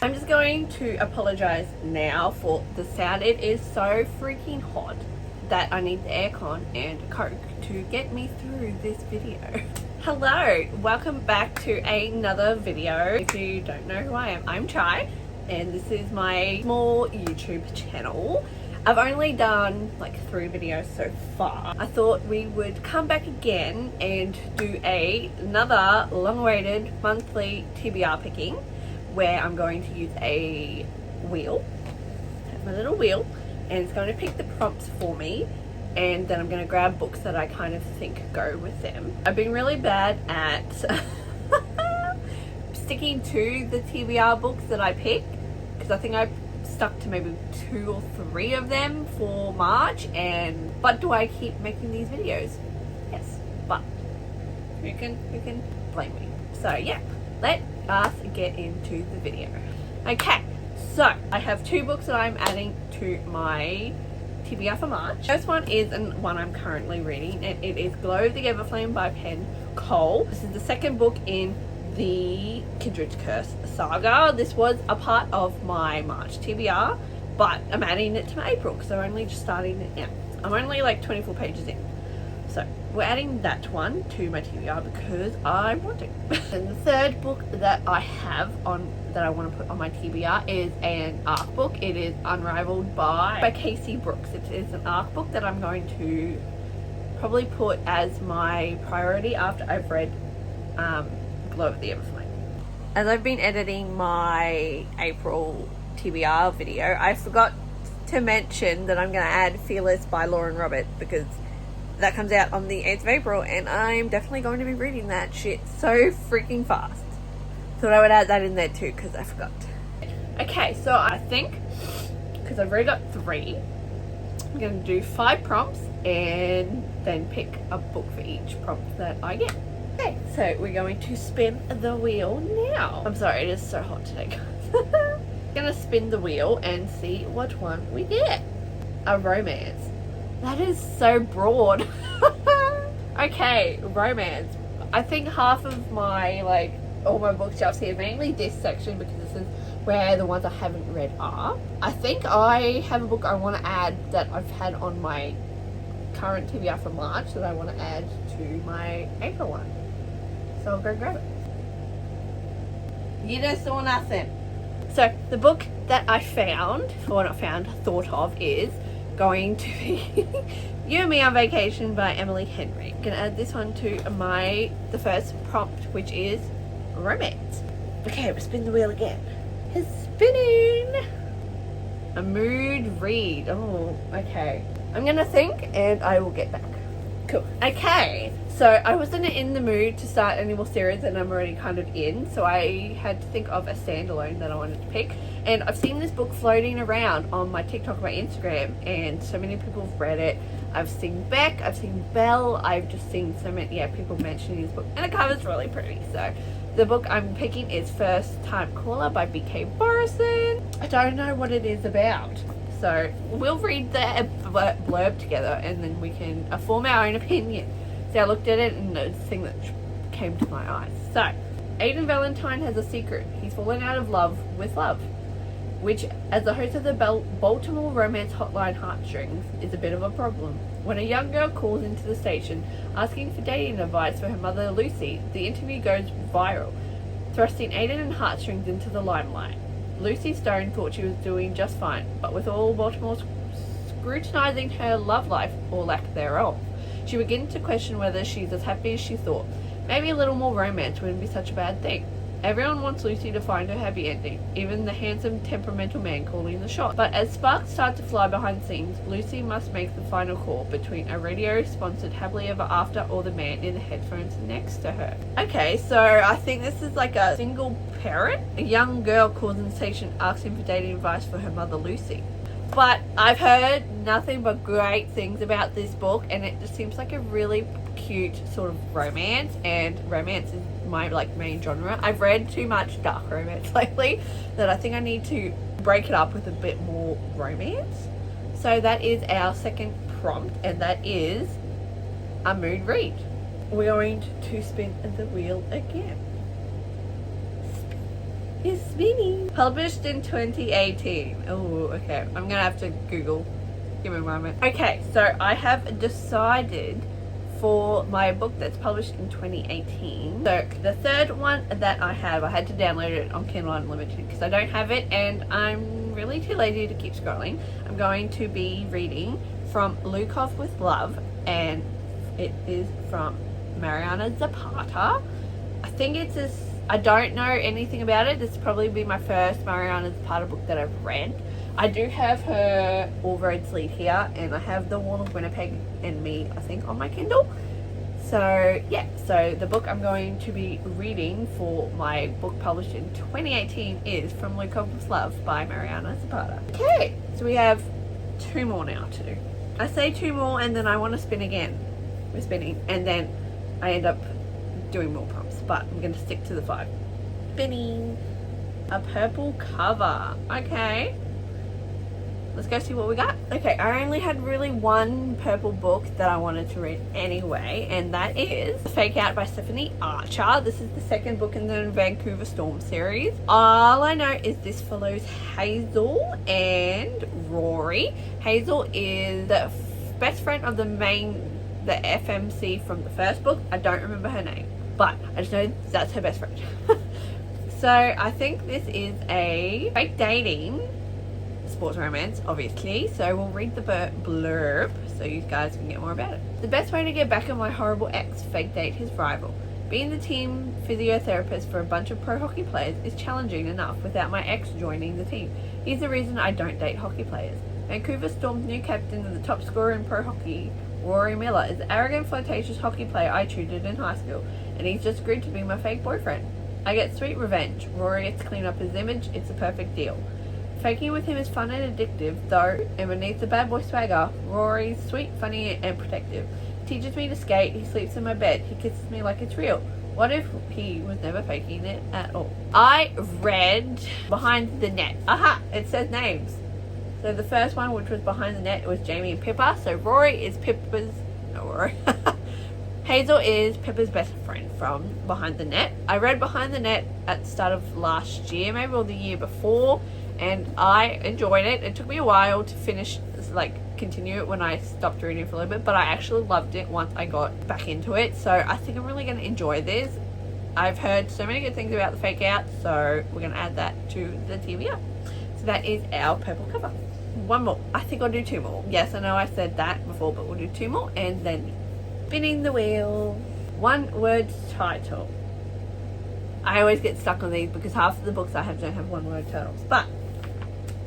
I'm just going to apologize now for the sound. It is so freaking hot that I need the aircon and Coke to get me through this video. Hello, welcome back to another video. If you don't know who I am, I'm Chai, and this is my small YouTube channel. I've only done like 3 videos so far. I thought we would come back again and do another long-awaited monthly TBR picking, where I'm going to use a wheel, my little wheel, and it's going to pick the prompts for me, and then I'm going to grab books that I kind of think go with them. I've been really bad at sticking to the TBR books that I pick, because I think I stuck to maybe 2 or 3 of them for March, but do I keep making these videos? Yes, but you can blame me. So yeah, let us get into the video. Okay, so I have 2 books that I'm adding to my TBR for March. First one is one I'm currently reading, and it is Glow the Everflame by Penn Cole. This is the second book in the Kindred's Curse saga. This was a part of my March TBR, but I'm adding it to my April because I'm only just starting it now. I'm only like 24 pages in. So we're adding that one to my TBR because I want to. And the third book that I have that I want to put on my TBR is an ARC book. It is Unrivaled by Casey Brooks. It is an ARC book that I'm going to probably put as my priority after I've read Glow of the Everflame. As I've been editing my April TBR video, I forgot to mention that I'm going to add Fearless by Lauren Robert, because that comes out on the 8th of April, and I'm definitely going to be reading that shit so freaking fast. Thought I would add that in there too, because I forgot. Okay, so I think, because I've already got 3, I'm going to do 5 prompts and then pick a book for each prompt that I get. Okay, so we're going to spin the wheel now. I'm sorry, it is so hot today, guys. I'm going to spin the wheel and see what one we get. A romance. That is so broad. Okay, romance. I think half of my, all my bookshelves here, mainly this section, because this is where the ones I haven't read are. I think I have a book I want to add that I've had on my current TBR for March that I want to add to my April one. So I'll go grab it. You just saw nothing. So the book that I found, or not found, thought of, is going to be You and Me on Vacation by Emily Henry. I'm gonna add this one to the first prompt, which is romance. Okay, we'll spin the wheel again. It's spinning. A mood read. Oh, okay. I'm gonna think and I will get back. Cool. Okay, so I wasn't in the mood to start any more series, and I'm already kind of in, so I had to think of a standalone that I wanted to pick. And I've seen this book floating around on my TikTok and my Instagram, and so many people have read it. I've seen Beck, I've seen Belle, I've just seen so many people mentioning this book, and the cover's really pretty. So the book I'm picking is First Time Caller by B.K. Borison. I don't know what it is about, so we'll read the blurb together and then we can form our own opinion. So I looked at it and the thing that came to my eyes. So, Aidan Valentine has a secret. He's fallen out of love with love, which, as the host of the Baltimore romance hotline Heartstrings, is a bit of a problem. When a young girl calls into the station asking for dating advice for her mother Lucy, the interview goes viral, thrusting Aidan and Heartstrings into the limelight. Lucy Stone thought she was doing just fine, but with all Baltimore scrutinizing her love life, or lack thereof, she began to question whether she's as happy as she thought. Maybe a little more romance wouldn't be such a bad thing. Everyone wants Lucy to find her happy ending, even the handsome, temperamental man calling the shot. But as sparks start to fly behind the scenes, Lucy must make the final call between a radio-sponsored happily ever after or the man in the headphones next to her. Okay, so I think this is like a single parent. A young girl calls in the station asking for dating advice for her mother Lucy. But I've heard nothing but great things about this book, and it just seems like a really cute sort of romance, and romance is my main genre. I've read too much dark romance lately that I think I need to break it up with a bit more romance. So that is our second prompt, and that is a mood read. We're going to spin the wheel again. is spinning. Published in 2018. Oh, okay. I'm gonna have to Google. Give me a moment. Okay, so I have decided for my book that's published in 2018. So the third one that I had to download it on Kindle Unlimited because I don't have it and I'm really too lazy to keep scrolling. I'm going to be reading from Lukov with Love, and it is from Mariana Zapata. I think I don't know anything about it. This will probably be my first Mariana Zapata book that I've read. I do have her All Roads Lead here, and I have The Wall of Winnipeg and Me, I think, on my Kindle. So yeah, so the book I'm going to be reading for my book published in 2018 is From Lukov with Love by Mariana Zapata. Okay, so we have 2 more now to do. I say 2 more and then I want to spin again. We're spinning and then I end up doing more prompts, but I'm going to stick to the 5. Spinning. A purple cover. Okay. Let's go see what we got. Okay, I only had really one purple book that I wanted to read anyway, and that is Fake Out by Stephanie Archer. This is the second book in the Vancouver Storm series. All I know is this follows Hazel and Rory. Hazel is the best friend of the FMC from the first book. I don't remember her name, but I just know that's her best friend. So I think this is a fake dating sports romance, obviously, so we'll read the blurb so you guys can get more about it. The best way to get back at my horrible ex, fake date his rival. Being the team physiotherapist for a bunch of pro hockey players is challenging enough without my ex joining the team. Here's the reason I don't date hockey players. Vancouver Storm's new captain and the top scorer in pro hockey, Rory Miller, is the arrogant, flirtatious hockey player I tutored in high school, and he's just agreed to be my fake boyfriend. I get sweet revenge. Rory gets to clean up his image. It's a perfect deal. Faking with him is fun and addictive, though, and beneath the bad boy swagger, Rory's sweet, funny, and protective. He teaches me to skate, he sleeps in my bed, he kisses me like it's real. What if he was never faking it at all? I read Behind the Net. Aha! It says names. So the first one, which was Behind the Net, was Jamie and Pippa. So Rory is Pippa's... No, Rory. Hazel is Pippa's best friend from Behind the Net. I read Behind the Net at the start of last year, maybe, or the year before, and I enjoyed it. It took me a while to finish, continue it when I stopped reading for a little bit, but I actually loved it once I got back into it. So I think I'm really going to enjoy this. I've heard so many good things about the Fake Out, so we're going to add that to the TBR. So that is our purple cover. One more. I think I'll do 2 more. Yes, I know I said that before, but we'll do 2 more and then spinning the wheel. 1 word title. I always get stuck on these because half of the books I have don't have 1 word titles, but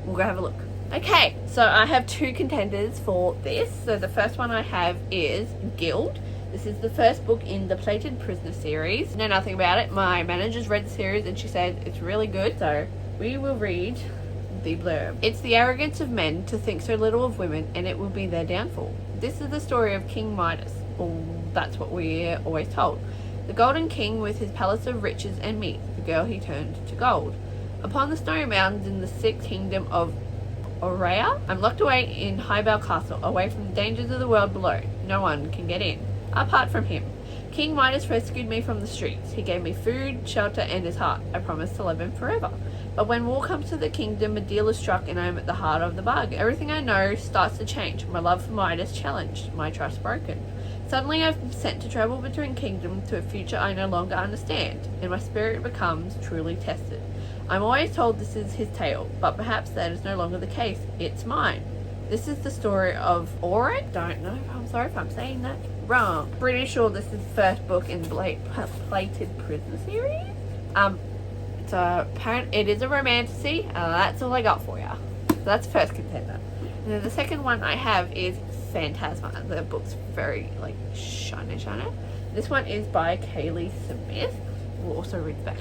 we'll go have a look. Okay, so I have 2 contenders for this. So the first one I have is Guild. This is the first book in the Plated Prisoner series. Know nothing about it. My manager's read the series and she said it's really good. So we will read the blurb. It's the arrogance of men to think so little of women, and it will be their downfall. This is the story of King Midas. Well, that's what we're always told. The Golden King with his palace of riches and meat, the girl he turned to gold. Upon the snowy mountains in the 6th kingdom of Aurea, I'm locked away in Highbell Castle, away from the dangers of the world below. No one can get in, apart from him. King Midas rescued me from the streets. He gave me food, shelter, and his heart. I promised to love him forever. But when war comes to the kingdom, a deal is struck and I am at the heart of the bargain. Everything I know starts to change. My love for Midas challenged, my trust broken. Suddenly I'm sent to travel between kingdoms to a future I no longer understand, and my spirit becomes truly tested. I'm always told this is his tale, but perhaps that is no longer the case. It's mine. This is the story of Oren. Don't know. I'm sorry if I'm saying that wrong. Pretty sure this is the first book in Plated Prisoner series. It is a romantasy. That's all I got for you. So that's the first contender. And then the second one I have is Phantasma. The book's very shiny. This one is by Kaylee Smith. We'll also read the back.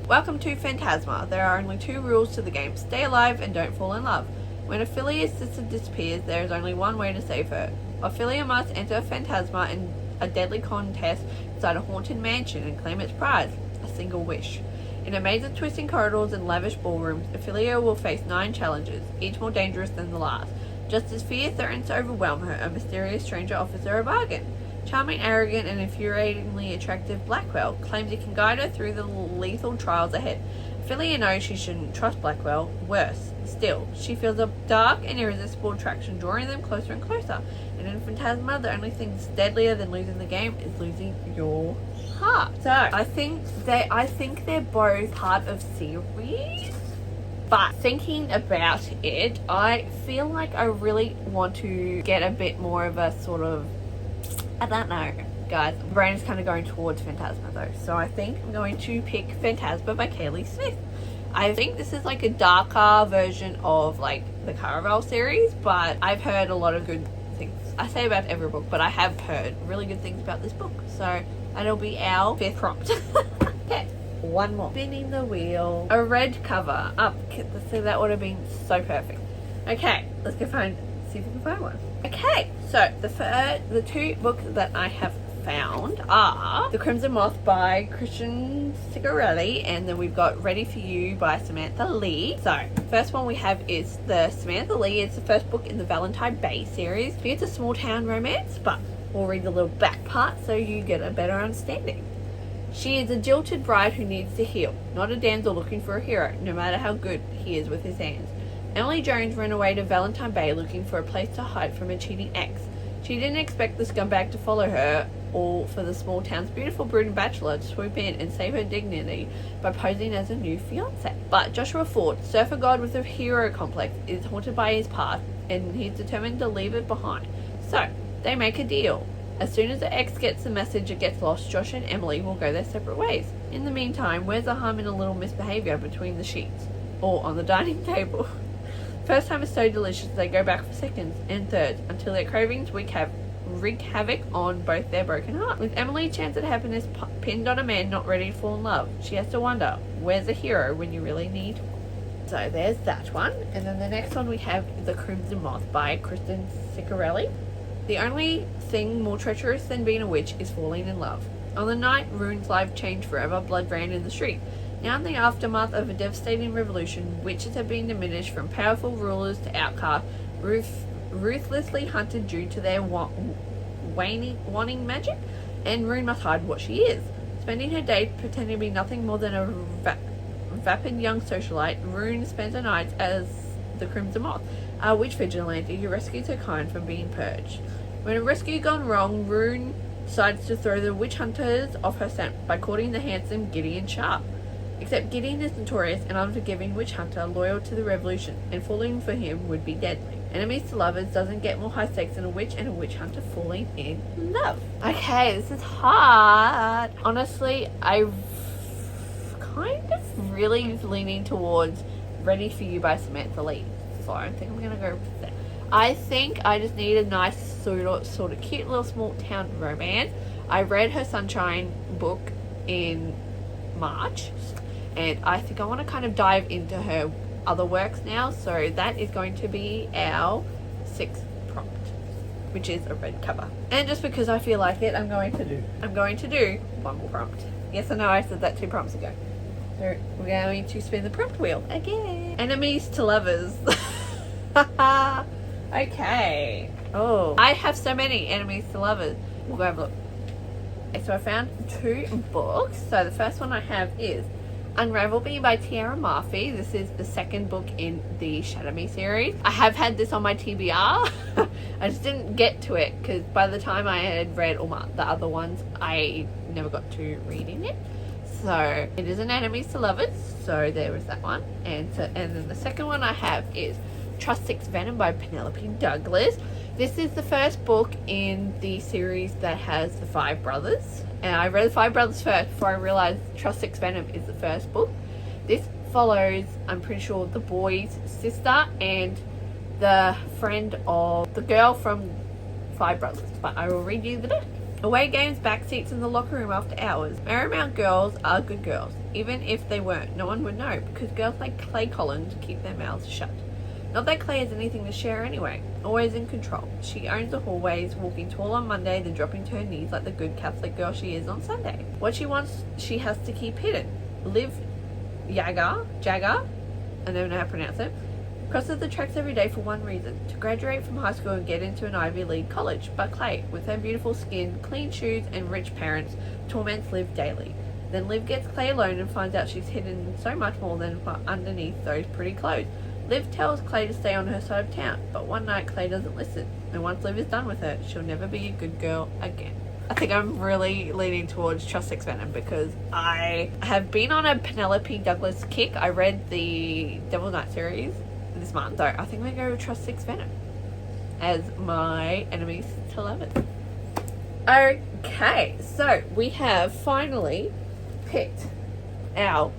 Welcome to Phantasma. There are only 2 rules to the game. Stay alive and don't fall in love. When Ophelia's sister disappears, there is only one way to save her. Ophelia must enter Phantasma in a deadly contest inside a haunted mansion and claim its prize, a single wish. In a maze of twisting corridors and lavish ballrooms, Ophelia will face 9 challenges, each more dangerous than the last. Just as fear threatens to overwhelm her, a mysterious stranger offers her a bargain. Charming, arrogant, and infuriatingly attractive Blackwell claims he can guide her through the lethal trials ahead. Ophelia knows she shouldn't trust Blackwell. Worse still, she feels a dark and irresistible attraction drawing them closer and closer. And in Phantasma, the only thing that's deadlier than losing the game is losing your heart. So I think they're both part of series. But thinking about it, I feel like I really want to get a bit more of a sort of, I don't know, guys. My brain is kind of going towards Phantasma though. So I think I'm going to pick Phantasma by Kaylee Smith. I think this is like a darker version of like the Caraval series, but I've heard a lot of good things. I say about every book, but I have heard really good things about this book. So that'll be our 5th prompt. Okay, one more. Spinning the wheel. A red cover. Up. So that would have been so perfect. Okay, let's go see if we can find one. Okay, so the 2 books that I have found are The Crimson Moth by Christian Sigarelli, and then we've got Ready for You by Samantha Lee. So first one we have is the Samantha Lee. It's the first book in the Valentine Bay series. It's a small town romance, but we'll read the little back part so you get a better understanding. She is a jilted bride who needs to heal, not a damsel looking for a hero, no matter how good he is with his hands. Emily Jones ran away to Valentine Bay looking for a place to hide from a cheating ex. She didn't expect the scumbag to follow her, or for the small town's beautiful brooding bachelor to swoop in and save her dignity by posing as a new fiancé. But Joshua Ford, surfer god with a hero complex, is haunted by his past and he's determined to leave it behind. So, they make a deal. As soon as the ex gets the message it gets lost, Josh and Emily will go their separate ways. In the meantime, where's the harm in a little misbehaviour between the sheets? Or on the dining table? First time is so delicious they go back for seconds and thirds until their cravings wreak havoc on both their broken hearts. With Emily's chance at happiness pinned on a man not ready to fall in love, she has to wonder, where's the hero when you really need one? So there's that one. And then the next one we have The Crimson Moth by Kristen Sicarelli. The only thing more treacherous than being a witch is falling in love. On the night Rune's life changed forever, blood ran in the street. Now in the aftermath of a devastating revolution, witches have been diminished from powerful rulers to outcasts, ruthlessly hunted due to their wanting magic, and Rune must hide what she is. Spending her days pretending to be nothing more than a vapid young socialite, Rune spends her nights as the Crimson Moth, a witch vigilante who rescues her kind from being purged. When a rescue gone wrong, Rune decides to throw the witch hunters off her scent by courting the handsome Gideon Sharp. Except Gideon is notorious and unforgiving witch hunter loyal to the revolution, and falling for him would be deadly. Enemies to lovers doesn't get more high stakes than a witch and a witch hunter falling in love. Okay, this is hard. Honestly, I'm kind of really leaning towards Ready for You by Samantha Lee. So I think I'm going to go with that. I think I just need a nice sort of cute little small town romance. I read her Sunshine book in March, and I think I want to kind of dive into her other works now. So that is going to be our 6th prompt, which is a red cover. And just because I feel like it, I'm going to do one more prompt. Yes, I know I said that 2 prompts ago. So we're going to spin the prompt wheel again. Enemies to lovers. Okay. Oh, I have so many enemies to lovers. We'll go have a look. Okay, so I found 2 books. So the first one I have is Unravel Me by Tiara Murphy. This is the 2nd book in the Shadow Me series. I have had this on my TBR. I just didn't get to it because by the time I had read all the other ones, I never got to reading it. So it is an enemies to lovers. So there was that one. And then the second one I have is Trust 6 Venom by Penelope Douglas. This is the first book in the series that has the 5 brothers. And I read the 5 brothers first before I realised Trust 6 Venom is the first book. This follows, I'm pretty sure, the boy's sister and the friend of the girl from 5 brothers. But I will read you the book. Away games, backseats in the locker room after hours. Marymount girls are good girls. Even if they weren't, no one would know because girls like Clay Collins keep their mouths shut. Not that Clay has anything to share anyway. Always in control. She owns the hallways, walking tall on Monday, then dropping to her knees like the good Catholic girl she is on Sunday. What she wants, she has to keep hidden. Liv Jagger, I don't know how to pronounce it, crosses the tracks every day for one reason, to graduate from high school and get into an Ivy League college. But Clay, with her beautiful skin, clean shoes, and rich parents, torments Liv daily. Then Liv gets Clay alone and finds out she's hidden so much more than underneath those pretty clothes. Liv tells Clay to stay on her side of town, but one night Clay doesn't listen, and once Liv is done with her, she'll never be a good girl again. I think I'm really leaning towards Trust Six Venom because I have been on a Penelope Douglas kick. I read the Devil Knight series this month, so I think I'm going to go with Trust Six Venom as my enemies to lovers. Okay, so we have finally picked our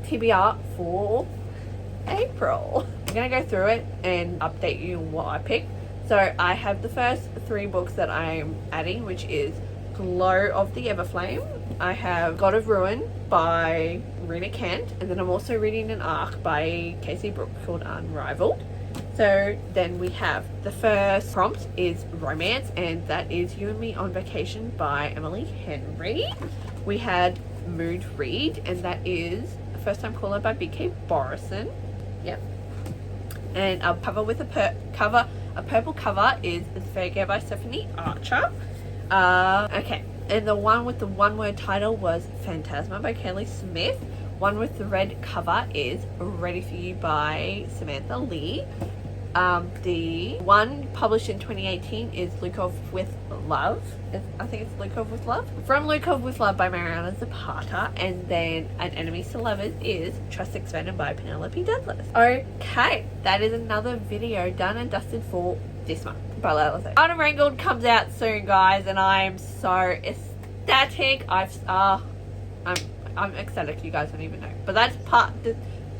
TBR for April. I'm going to go through it and update you on what I picked. So I have the first 3 books that I'm adding, which is Glow of the Everflame. I have God of Ruin by Rena Kent, and then I'm also reading an arc by Casey Brooks called Unrivaled. So then we have the first prompt is romance, and that is You and Me on Vacation by Emily Henry. We had Mood Read, and that is A First Time Caller by B.K. Borison. Yep. And a cover with a purple cover is The Fair Gale by Stephanie Archer. Okay. And the one with the one-word title was Phantasma by Kaylee Smith. One with the red cover is Ready For You by Samantha Lee. The one published in 2018 is Lukov with Love. I think it's Lukov with Love. From Lukov with Love by Mariana Zapata. And then An Enemies to Lovers is Trust Six Venom by Penelope Douglas. Okay, that is another video done and dusted for this month by Layla. Unwrangled comes out soon, guys, and I am so ecstatic. I'm ecstatic. You guys don't even know, but that's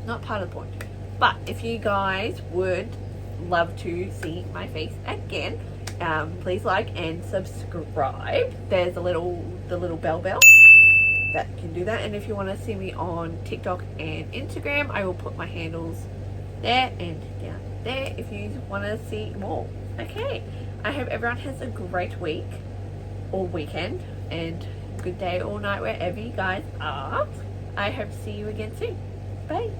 not part of the point. But if you guys would love to see my face again, please like and subscribe. There's the little bell that can do that. And if you want to see me on TikTok and Instagram, I will put my handles there and down there if you want to see more. Okay, I hope everyone has a great week or weekend, and good day or night wherever you guys are. I hope to see you again soon. Bye.